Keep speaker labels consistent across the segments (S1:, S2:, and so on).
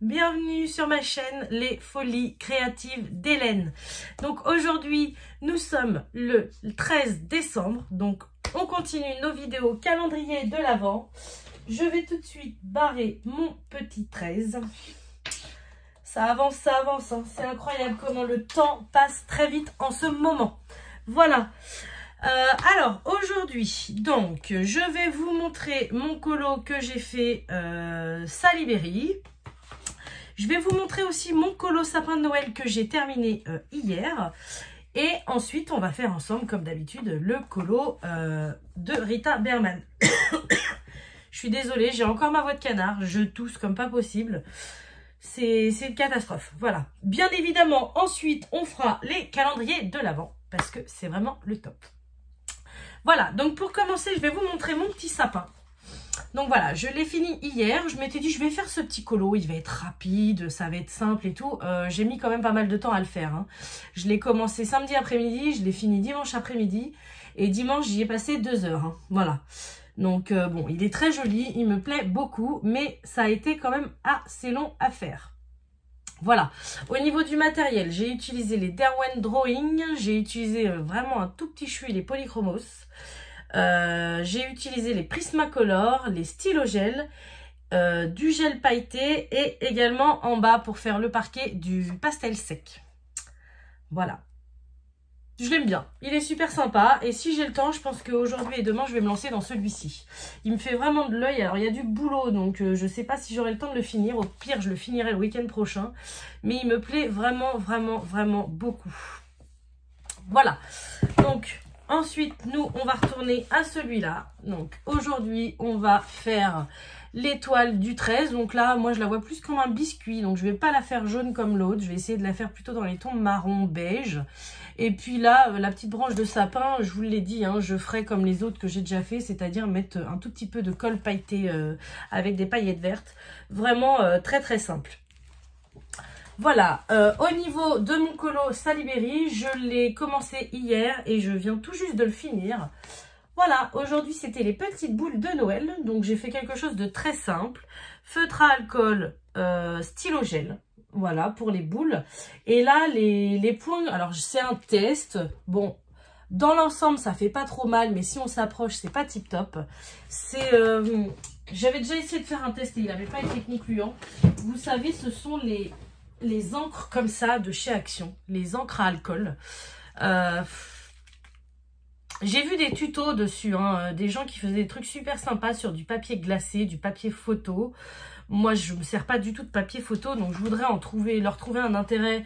S1: bienvenue sur ma chaîne Les Folies Créatives d'Hélène. Donc aujourd'hui, nous sommes le 13 décembre, donc on continue nos vidéos calendrier de l'Avent. Je vais tout de suite barrer mon petit 13. Ça avance, hein. C'est incroyable comment le temps passe très vite en ce moment. Voilà. Alors aujourd'hui, donc je vais vous montrer mon colo que j'ai fait Salisbury. Je vais vous montrer aussi mon colo sapin de Noël que j'ai terminé hier. Et ensuite, on va faire ensemble, comme d'habitude, le colo de Rita Berman. Je suis désolée, j'ai encore ma voix de canard. Je tousse comme pas possible. C'est une catastrophe. Voilà. Bien évidemment, ensuite, on fera les calendriers de l'Avent. Parce que c'est vraiment le top. Voilà, donc pour commencer, je vais vous montrer mon petit sapin. Donc voilà, je l'ai fini hier. Je m'étais dit, je vais faire ce petit colo. Il va être rapide, ça va être simple et tout. J'ai mis quand même pas mal de temps à le faire. Hein. Je l'ai commencé samedi après-midi, je l'ai fini dimanche après-midi. Et dimanche, j'y ai passé 2 heures. Hein. Voilà. Donc bon, il est très joli, il me plaît beaucoup. Mais ça a été quand même assez long à faire. Voilà, au niveau du matériel, j'ai utilisé les Derwent Drawing, j'ai utilisé vraiment un tout petit chui, les Polychromos. J'ai utilisé les Prismacolor, les stylogel, du gel pailleté et également en bas pour faire le parquet du pastel sec. Voilà. Je l'aime bien, il est super sympa et si j'ai le temps, je pense qu'aujourd'hui et demain, je vais me lancer dans celui-ci. Il me fait vraiment de l'œil, alors il y a du boulot, donc je ne sais pas si j'aurai le temps de le finir. Au pire, je le finirai le week-end prochain, mais il me plaît vraiment, vraiment, vraiment beaucoup. Voilà, donc ensuite, nous, on va retourner à celui-là. Donc aujourd'hui, on va faire l'étoile du 13. Donc là, moi, je la vois plus comme un biscuit. Donc je ne vais pas la faire jaune comme l'autre. Je vais essayer de la faire plutôt dans les tons marron, beige. Et puis là, la petite branche de sapin, je vous l'ai dit, hein, je ferai comme les autres que j'ai déjà fait, c'est-à-dire mettre un tout petit peu de colle pailleté avec des paillettes vertes. Vraiment très très simple. Voilà, au niveau de mon colo Salisbury, je l'ai commencé hier et je viens tout juste de le finir. Voilà, aujourd'hui c'était les petites boules de Noël, donc j'ai fait quelque chose de très simple. Feutre à alcool, stylo gel. Voilà, pour les boules. Et là, les points, alors c'est un test. Bon, dans l'ensemble, ça fait pas trop mal, mais si on s'approche, c'est pas tip top. C'est, j'avais déjà essayé de faire un test et il n'avait pas été concluant. Vous savez, ce sont les encres comme ça de chez Action. Les encres à alcool. J'ai vu des tutos dessus, hein, des gens qui faisaient des trucs super sympas sur du papier glacé, du papier photo. Moi, je ne me sers pas du tout de papier photo, donc je voudrais leur trouver un intérêt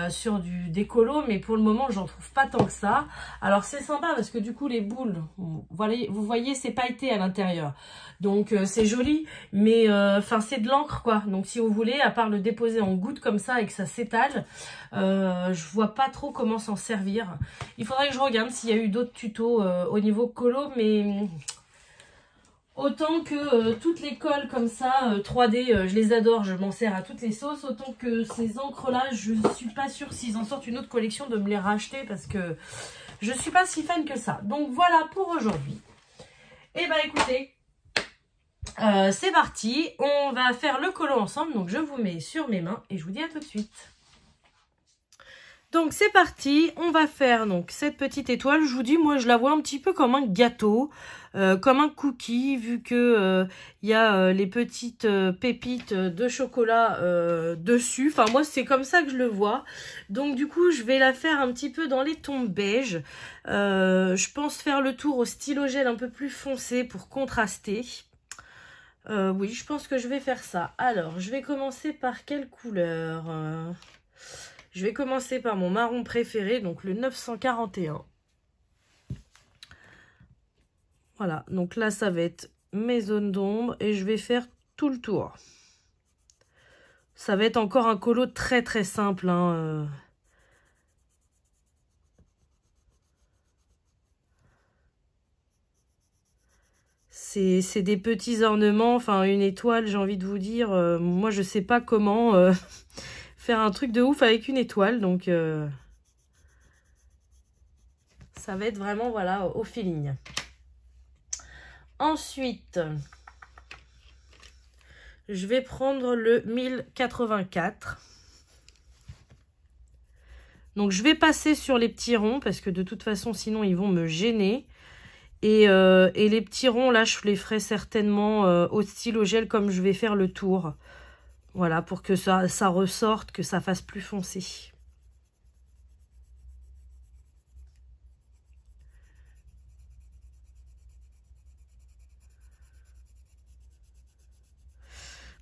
S1: sur des colos, mais pour le moment, j'en trouve pas tant que ça. Alors, c'est sympa parce que du coup, les boules, vous voyez, c'est pailleté à l'intérieur. Donc, c'est joli, mais enfin, c'est de l'encre, quoi. Donc, si vous voulez, à part le déposer en gouttes comme ça et que ça s'étale, je vois pas trop comment s'en servir. Il faudrait que je regarde s'il y a eu d'autres tutos au niveau colo, mais... Autant que toutes les colles comme ça, 3D, je les adore, je m'en sers à toutes les sauces. Autant que ces encres-là, je suis pas sûre s'ils en sortent une autre collection de me les racheter parce que je suis pas si fan que ça. Donc voilà pour aujourd'hui. Et bah écoutez, c'est parti. On va faire le colo ensemble. Donc je vous mets sur mes mains et je vous dis à tout de suite. Donc c'est parti, on va faire donc cette petite étoile. Je vous dis, moi je la vois un petit peu comme un gâteau, comme un cookie, vu que y a les petites pépites de chocolat dessus. Enfin moi c'est comme ça que je le vois. Donc du coup je vais la faire un petit peu dans les tons beige. Je pense faire le tour au stylo gel un peu plus foncé pour contraster. Oui, je pense que je vais faire ça. Alors je vais commencer par quelle couleur Je vais commencer par mon marron préféré, donc le 941. Voilà, donc là, ça va être mes zones d'ombre et je vais faire tout le tour. Ça va être encore un colo très très simple. Hein, C'est des petits ornements, enfin une étoile, j'ai envie de vous dire. Moi, je sais pas comment faire un truc de ouf avec une étoile, donc ça va être vraiment, voilà, au feeling. Ensuite, Je vais prendre le 1084. Donc, je vais passer sur les petits ronds parce que de toute façon, sinon, ils vont me gêner. Et les petits ronds, là, je les ferai certainement au stylo gel comme je vais faire le tour. Voilà, pour que ça ressorte, que ça fasse plus foncé.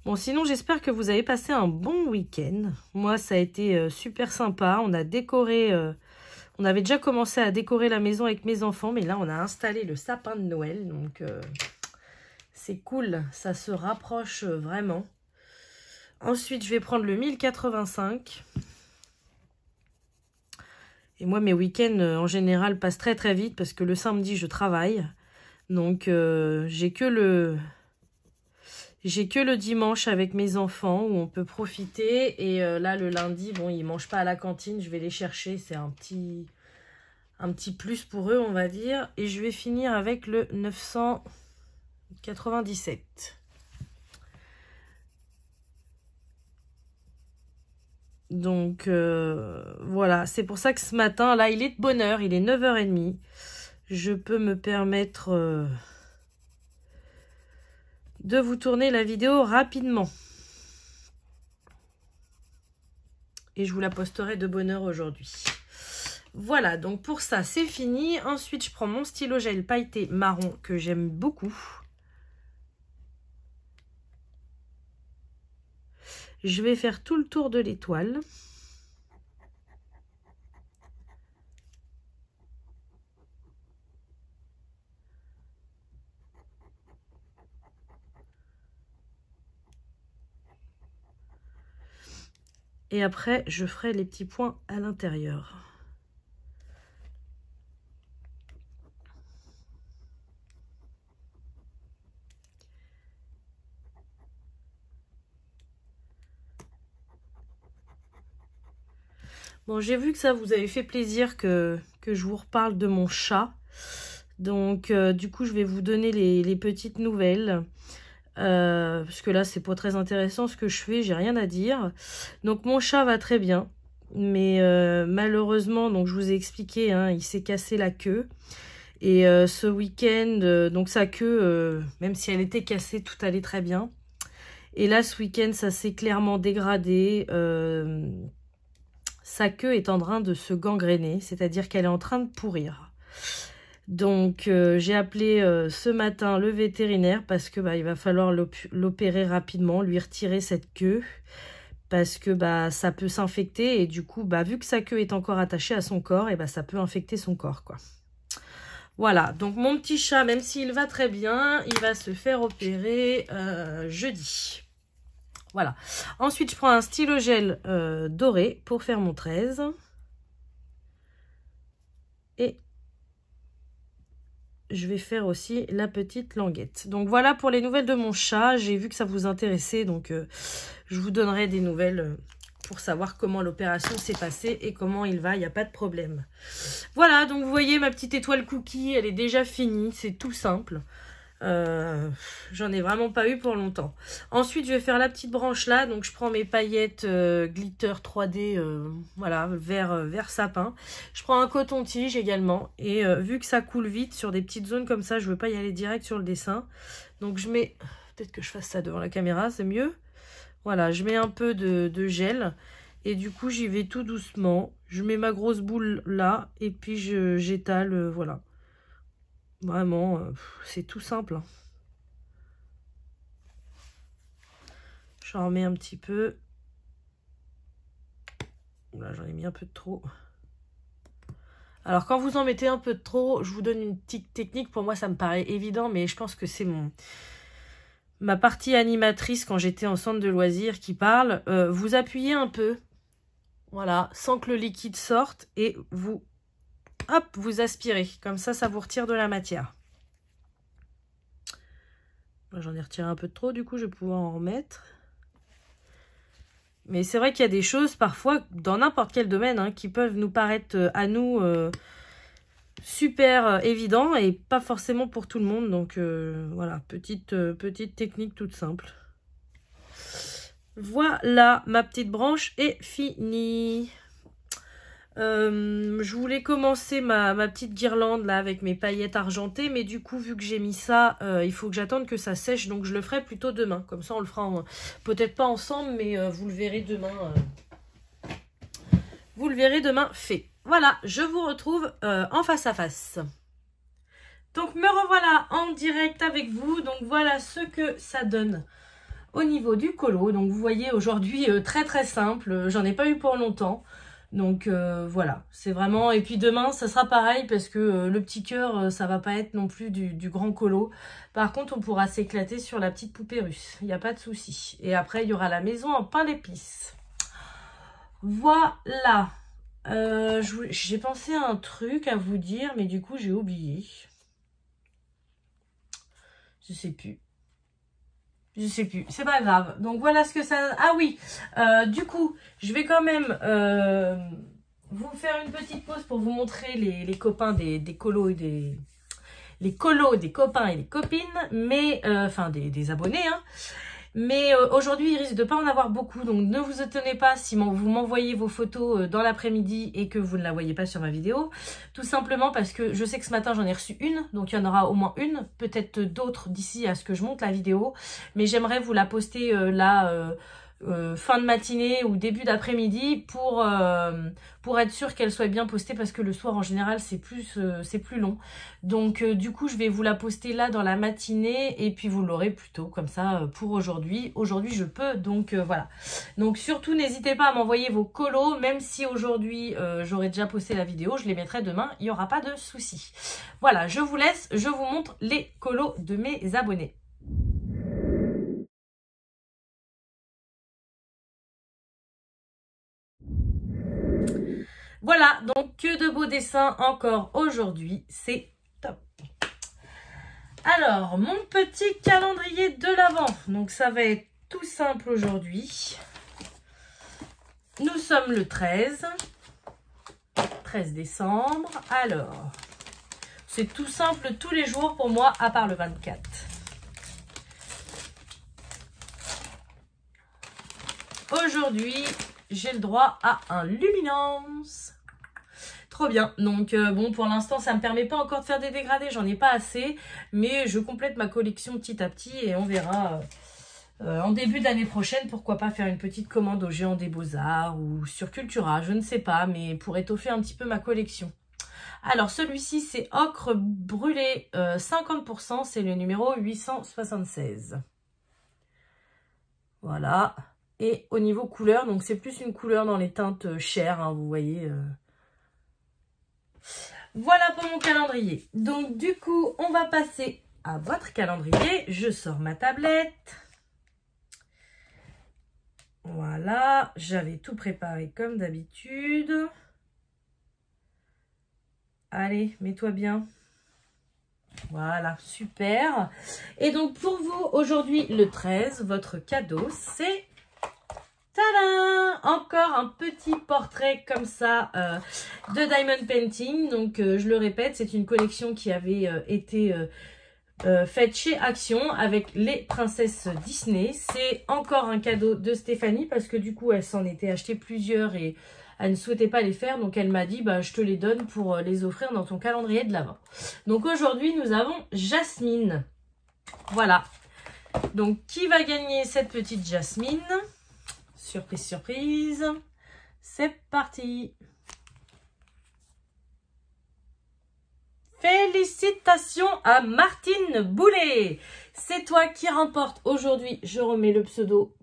S1: Bon, sinon, j'espère que vous avez passé un bon week-end. Moi, ça a été super sympa. On a décoré... on avait déjà commencé à décorer la maison avec mes enfants, mais là, on a installé le sapin de Noël. Donc, c'est cool. Ça se rapproche vraiment. Ensuite, je vais prendre le 1085. Et moi, mes week-ends, en général, passent très très vite parce que le samedi, je travaille. Donc, j'ai que le dimanche avec mes enfants où on peut profiter. Et là, le lundi, bon, ils ne mangent pas à la cantine. Je vais les chercher. C'est un petit plus pour eux, on va dire. Et je vais finir avec le 997. Donc, voilà. C'est pour ça que ce matin, là, il est de bonne heure. Il est 9h30. Je peux me permettre... de vous tourner la vidéo rapidement. Et je vous la posterai de bonne heure aujourd'hui. Voilà, donc pour ça, c'est fini. Ensuite, je prends mon stylo gel pailleté marron que j'aime beaucoup. Je vais faire tout le tour de l'étoile. Et après, je ferai les petits points à l'intérieur. Bon, j'ai vu que ça vous avait fait plaisir que je vous reparle de mon chat. Donc, du coup, je vais vous donner les petites nouvelles. Parce que là, c'est pas très intéressant ce que je fais, j'ai rien à dire. Donc, mon chat va très bien. Mais malheureusement, donc je vous ai expliqué, hein, il s'est cassé la queue. Et ce week-end, donc sa queue, même si elle était cassée, tout allait très bien. Et là, ce week-end, ça s'est clairement dégradé. Sa queue est en train de se gangréner, c'est-à-dire qu'elle est en train de pourrir. Donc, j'ai appelé ce matin le vétérinaire parce que il va falloir l'opérer rapidement, lui retirer cette queue. Parce que ça peut s'infecter et du coup, vu que sa queue est encore attachée à son corps, et ça peut infecter son corps, quoi. Voilà, donc mon petit chat, même s'il va très bien, il va se faire opérer jeudi. Voilà. Ensuite, je prends un stylo gel doré pour faire mon 13. Et je vais faire aussi la petite languette. Donc voilà pour les nouvelles de mon chat. J'ai vu que ça vous intéressait, donc je vous donnerai des nouvelles pour savoir comment l'opération s'est passée et comment il va, il n'y a pas de problème. Voilà, donc vous voyez ma petite étoile cookie, elle est déjà finie, c'est tout simple. J'en ai vraiment pas eu pour longtemps. Ensuite, je vais faire la petite branche là. Donc, je prends mes paillettes glitter 3D, voilà, vert sapin. Je prends un coton-tige également. Et vu que ça coule vite sur des petites zones comme ça, je veux pas y aller direct sur le dessin. Donc, je mets... Peut-être que je fasse ça devant la caméra, c'est mieux. Voilà, je mets un peu de gel. Et du coup, j'y vais tout doucement. Je mets ma grosse boule là. Et puis, j'étale, voilà. Vraiment, c'est tout simple. Hein. J'en remets un petit peu. Là, j'en ai mis un peu de trop. Alors, quand vous en mettez un peu de trop, je vous donne une petite technique. Pour moi, ça me paraît évident, mais je pense que c'est ma partie animatrice quand j'étais en centre de loisirs qui parle. Vous appuyez un peu, voilà, sans que le liquide sorte, et vous, hop, vous aspirez. Comme ça, ça vous retire de la matière. J'en ai retiré un peu de trop, du coup, je vais pouvoir en remettre. Mais c'est vrai qu'il y a des choses, parfois, dans n'importe quel domaine, hein, qui peuvent nous paraître à nous super évidents et pas forcément pour tout le monde. Donc, voilà, petite technique toute simple. Voilà, ma petite branche est finie. Je voulais commencer ma petite guirlande là avec mes paillettes argentées, mais du coup vu que j'ai mis ça, il faut que j'attende que ça sèche, donc je le ferai plutôt demain. Comme ça on le fera peut-être pas ensemble, mais vous le verrez demain. Vous le verrez demain fait. Voilà, je vous retrouve en face à face. Donc me revoilà en direct avec vous. Donc voilà ce que ça donne au niveau du colo. Donc vous voyez aujourd'hui très très simple. J'en ai pas eu pour longtemps. Donc voilà, c'est vraiment... Et puis demain, ça sera pareil parce que le petit cœur, ça va pas être non plus du grand colo. Par contre, on pourra s'éclater sur la petite poupée russe. Il n'y a pas de souci. Et après, il y aura la maison en pain d'épices. Voilà. J'ai pensé à un truc à vous dire, mais du coup, j'ai oublié. Je sais plus. Je sais plus, c'est pas grave. Donc voilà ce que ça... Ah oui, du coup, je vais quand même vous faire une petite pause pour vous montrer les copains des colos et des... Les colos des copains et des copines, mais... Enfin, des abonnés, hein. Mais aujourd'hui, il risque de pas en avoir beaucoup, donc ne vous étonnez pas si vous m'envoyez vos photos dans l'après-midi et que vous ne la voyez pas sur ma vidéo. Tout simplement parce que je sais que ce matin, j'en ai reçu une, donc il y en aura au moins une, peut-être d'autres d'ici à ce que je monte la vidéo. Mais j'aimerais vous la poster fin de matinée ou début d'après-midi pour être sûr qu'elle soit bien postée, parce que le soir en général c'est plus long. Donc du coup je vais vous la poster là dans la matinée et puis vous l'aurez plus tôt comme ça pour aujourd'hui. Aujourd'hui je peux, donc voilà. Donc surtout n'hésitez pas à m'envoyer vos colos, même si aujourd'hui j'aurai déjà posté la vidéo, je les mettrai demain, il n'y aura pas de souci. Voilà, je vous laisse, je vous montre les colos de mes abonnés. Voilà, donc que de beaux dessins encore aujourd'hui, c'est top. Alors, mon petit calendrier de l'Avent, donc ça va être tout simple aujourd'hui. Nous sommes le 13 décembre. Alors, c'est tout simple tous les jours pour moi, à part le 24. Aujourd'hui, j'ai le droit à un luminance. Trop bien. Donc bon, pour l'instant, ça me permet pas encore de faire des dégradés. J'en ai pas assez. Mais je complète ma collection petit à petit. Et on verra en début d'année prochaine. Pourquoi pas faire une petite commande au Géant des Beaux-Arts ou sur Cultura. Je ne sais pas. Mais pour étoffer un petit peu ma collection. Alors celui-ci, c'est ocre brûlé 50%. C'est le numéro 876. Voilà. Et au niveau couleur, donc c'est plus une couleur dans les teintes chères, hein, vous voyez. Voilà pour mon calendrier. Donc du coup, on va passer à votre calendrier. Je sors ma tablette. Voilà, j'avais tout préparé comme d'habitude. Allez, mets-toi bien. Voilà, super. Et donc pour vous, aujourd'hui, le 13, votre cadeau, c'est... Tadam! Encore un petit portrait comme ça de Diamond Painting. Donc je le répète, c'est une collection qui avait été faite chez Action avec les princesses Disney. C'est encore un cadeau de Stéphanie parce que du coup elle s'en était acheté plusieurs et elle ne souhaitait pas les faire. Donc elle m'a dit bah, je te les donne pour les offrir dans ton calendrier de l'Avent. Donc aujourd'hui nous avons Jasmine. Voilà. Donc qui va gagner cette petite Jasmine ? Surprise, surprise. C'est parti. Félicitations à Martine Boulet. C'est toi qui remporte aujourd'hui. Je remets le pseudo.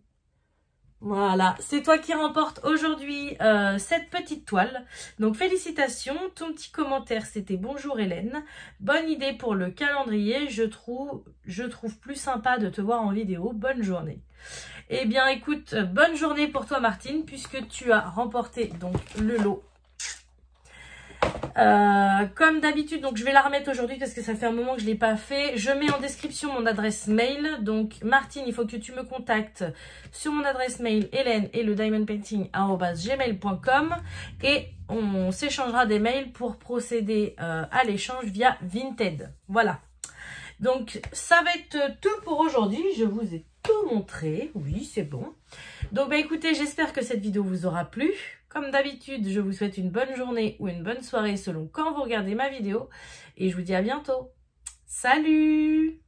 S1: Voilà, c'est toi qui remporte aujourd'hui cette petite toile. Donc félicitations, ton petit commentaire c'était bonjour Hélène. Bonne idée pour le calendrier, je trouve plus sympa de te voir en vidéo. Bonne journée. Eh bien écoute, bonne journée pour toi Martine, puisque tu as remporté donc le lot. Comme d'habitude, donc je vais la remettre aujourd'hui parce que ça fait un moment que je ne l'ai pas fait. Je mets en description mon adresse mail. Donc Martine, il faut que tu me contactes sur mon adresse mail Hélène et le diamondpainting@gmail.com et on s'échangera des mails pour procéder à l'échange via Vinted. Voilà. Donc ça va être tout pour aujourd'hui. Je vous ai tout montré. Oui, c'est bon. Donc, bah, écoutez, j'espère que cette vidéo vous aura plu. Comme d'habitude, je vous souhaite une bonne journée ou une bonne soirée selon quand vous regardez ma vidéo. Et je vous dis à bientôt. Salut!